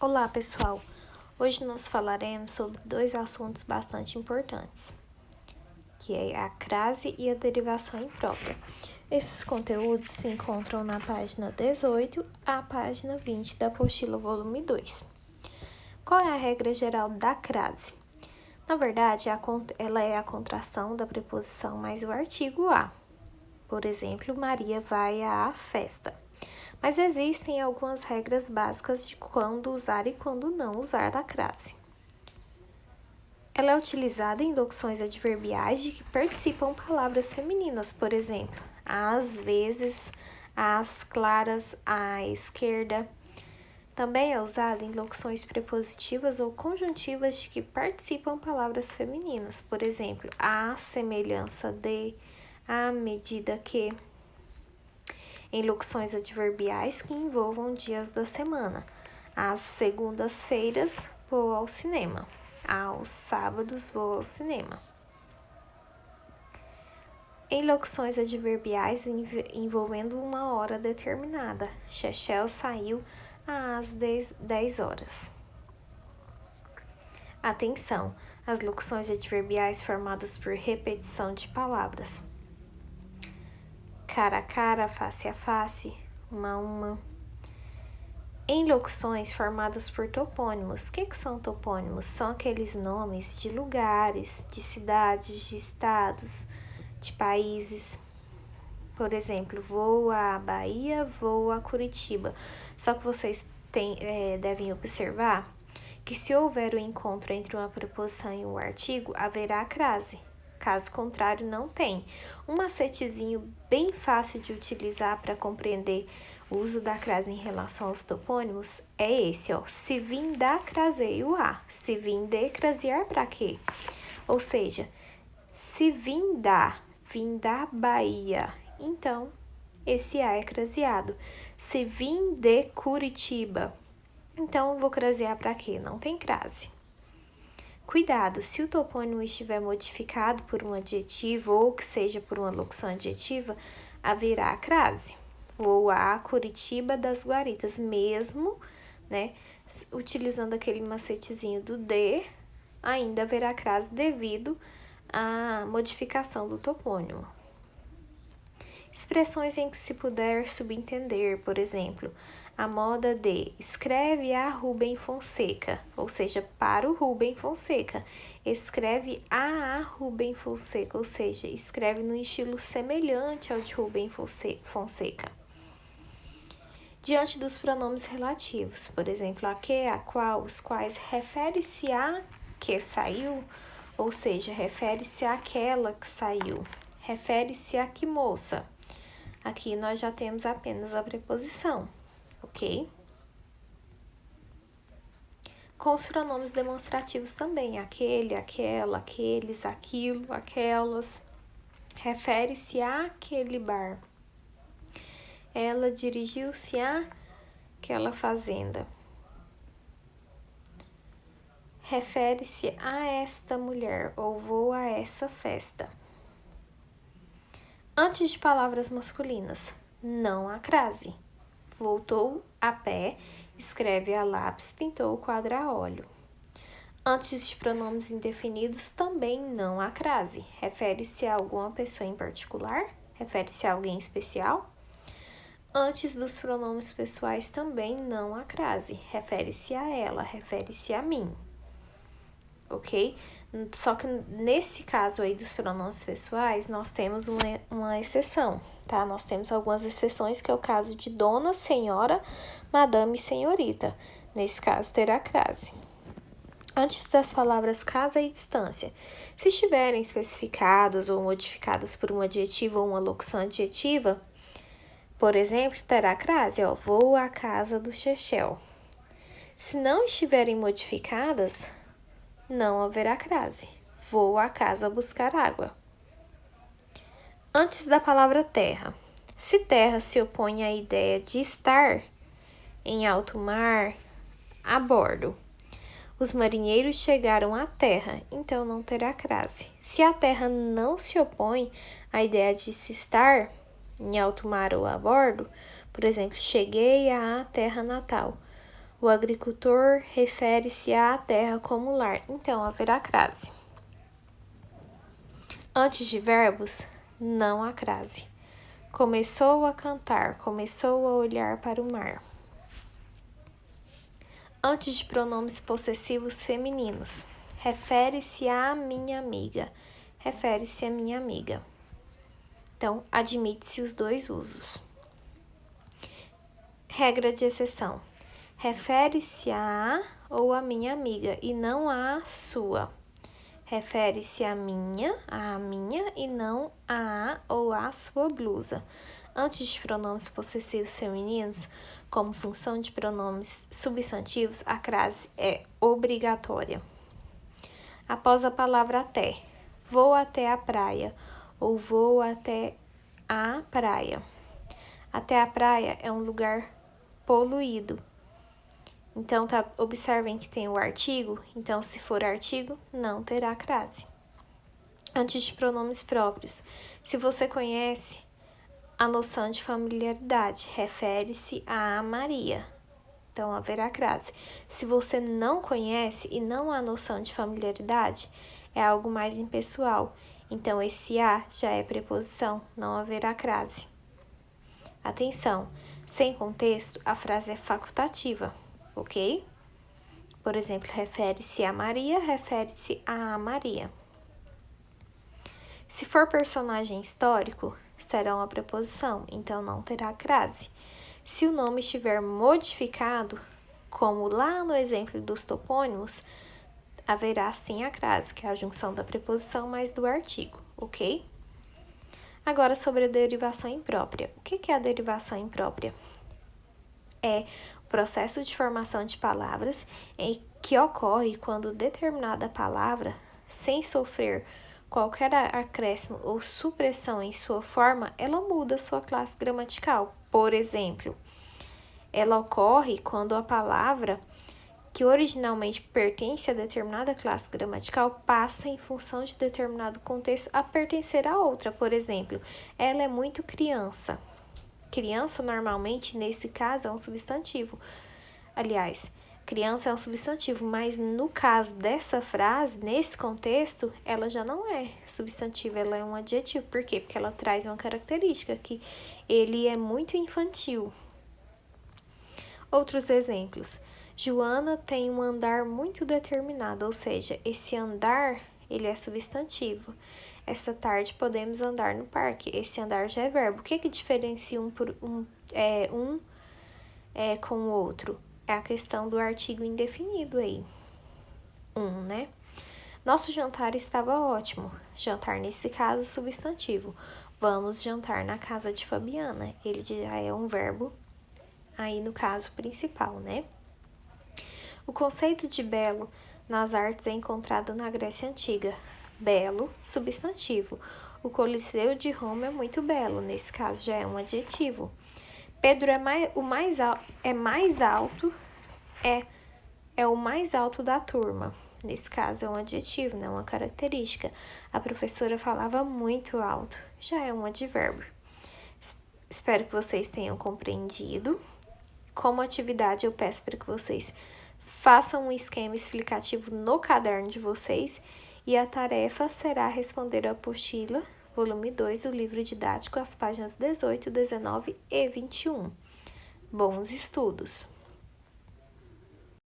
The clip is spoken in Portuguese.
Olá, pessoal! Hoje nós falaremos sobre dois assuntos bastante importantes, que é a crase e a derivação imprópria. Esses conteúdos se encontram na página 18 à página 20 da apostila volume 2. Qual é a regra geral da crase? Na verdade, ela é a contração da preposição mais o artigo a. Por exemplo, Maria vai à festa. Mas existem algumas regras básicas de quando usar e quando não usar a crase. Ela é utilizada em locuções adverbiais de que participam palavras femininas, por exemplo, às vezes, às claras, à esquerda. Também é usada em locuções prepositivas ou conjuntivas de que participam palavras femininas, por exemplo, à semelhança de, à medida que. Em locuções adverbiais que envolvam dias da semana. Às segundas-feiras, vou ao cinema. Aos sábados, vou ao cinema. Em locuções adverbiais envolvendo uma hora determinada. Chechel saiu às 10 horas. Atenção! As locuções adverbiais formadas por repetição de palavras. Cara a cara, face a face, uma a uma. Em locuções formadas por topônimos. O que são topônimos? São aqueles nomes de lugares, de cidades, de estados, de países. Por exemplo, vou à Bahia, vou a Curitiba. Só que vocês devem observar que se houver o encontro entre uma preposição e um artigo, haverá a crase. Caso contrário, não tem. Um macetezinho bem fácil de utilizar para compreender o uso da crase em relação aos topônimos é esse, ó. Se vim da, craseio a. Se vim de, crasear para quê? Ou seja, se vim da Bahia, então esse a é craseado. Se vim de Curitiba, então eu vou crasear para quê? Não tem crase. Cuidado, se o topônimo estiver modificado por um adjetivo ou que seja por uma locução adjetiva, haverá a crase. Vou a Curitiba das Guaritas, mesmo, utilizando aquele macetezinho do de, ainda haverá crase devido à modificação do topônimo. Expressões em que se puder subentender, por exemplo, a moda de escreve a Rubem Fonseca, ou seja, para o Rubem Fonseca. Escreve a Rubem Fonseca, ou seja, escreve no estilo semelhante ao de Rubem Fonseca. Diante dos pronomes relativos, por exemplo, a que, a qual, os quais, refere-se a que saiu, ou seja, refere-se àquela que saiu, refere-se a que moça. Aqui nós já temos apenas a preposição, ok? Com os pronomes demonstrativos também, aquele, aquela, aqueles, aquilo, aquelas. Refere-se àquele bar. Ela dirigiu-se àquela fazenda. Refere-se a esta mulher ou vou a essa festa. Antes de palavras masculinas, não há crase. Voltou a pé, escreve a lápis, pintou o quadro a óleo. Antes de pronomes indefinidos, também não há crase. Refere-se a alguma pessoa em particular? Refere-se a alguém especial? Antes dos pronomes pessoais, também não há crase. Refere-se a ela, refere-se a mim. Ok? Só que nesse caso aí dos pronomes pessoais, nós temos uma exceção, tá? Nós temos algumas exceções, que é o caso de dona, senhora, madame e senhorita. Nesse caso, terá crase. Antes das palavras casa e distância, se estiverem especificadas ou modificadas por um adjetivo ou uma locução adjetiva, por exemplo, terá crase, ó, vou à casa do Chechel. Se não estiverem modificadas, não haverá crase. Vou à casa buscar água. Antes da palavra terra. Se terra se opõe à ideia de estar em alto mar, a bordo. Os marinheiros chegaram à terra, então não terá crase. Se a terra não se opõe à ideia de se estar em alto mar ou a bordo, por exemplo, cheguei à terra natal. O agricultor refere-se à terra como lar. Então, haverá crase. Antes de verbos, não há crase. Começou a cantar, começou a olhar para o mar. Antes de pronomes possessivos femininos, refere-se à minha amiga, refere-se à minha amiga. Então, admite-se os dois usos. Regra de exceção, refere-se a ou à minha amiga e não à sua. Refere-se à minha e não a ou à sua blusa. Antes de pronomes possessivos femininos, como função de pronomes substantivos, a crase é obrigatória. Após a palavra até, vou até a praia ou vou até a praia. Até a praia é um lugar poluído. Então, observem que tem o artigo. Então, se for artigo, não terá crase. Antes de pronomes próprios, se você conhece a noção de familiaridade, refere-se a Maria. Então, haverá crase. Se você não conhece e não há noção de familiaridade, é algo mais impessoal. Então, esse a já é preposição, não haverá crase. Atenção, sem contexto, a frase é facultativa, ok? Por exemplo, refere-se a Maria, refere-se a Maria. Se for personagem histórico, será uma preposição, então não terá crase. Se o nome estiver modificado, como lá no exemplo dos topônimos, haverá sim a crase, que é a junção da preposição mais do artigo, ok? Agora, sobre a derivação imprópria. O que é a derivação imprópria? É o processo de formação de palavras que ocorre quando determinada palavra, sem sofrer qualquer acréscimo ou supressão em sua forma, ela muda sua classe gramatical. Por exemplo, ela ocorre quando a palavra que originalmente pertence a determinada classe gramatical passa, em função de determinado contexto, a pertencer a outra. Por exemplo, ela é muito criança. Criança, normalmente, nesse caso, é um substantivo. Aliás, criança é um substantivo, mas no caso dessa frase, nesse contexto, ela já não é substantivo, ela é um adjetivo. Por quê? Porque ela traz uma característica que ele é muito infantil. Outros exemplos. Joana tem um andar muito determinado, ou seja, esse andar, ele é substantivo. Esta tarde podemos andar no parque. Esse andar já é verbo. O que diferencia um com o outro? É a questão do artigo indefinido aí. Né? Nosso jantar estava ótimo. Jantar, nesse caso, substantivo. Vamos jantar na casa de Fabiana. Ele já é um verbo aí no caso principal, né? O conceito de belo nas artes é encontrado na Grécia Antiga. Belo, substantivo. O Coliseu de Roma é muito belo, nesse caso já é um adjetivo. Pedro é o mais alto da turma. Nesse caso é um adjetivo, não uma característica. A professora falava muito alto, já é um advérbio. Espero que vocês tenham compreendido. Como atividade, eu peço para que vocês façam um esquema explicativo no caderno de vocês e a tarefa será responder a apostila, volume 2 do livro didático, as páginas 18, 19 e 21. Bons estudos!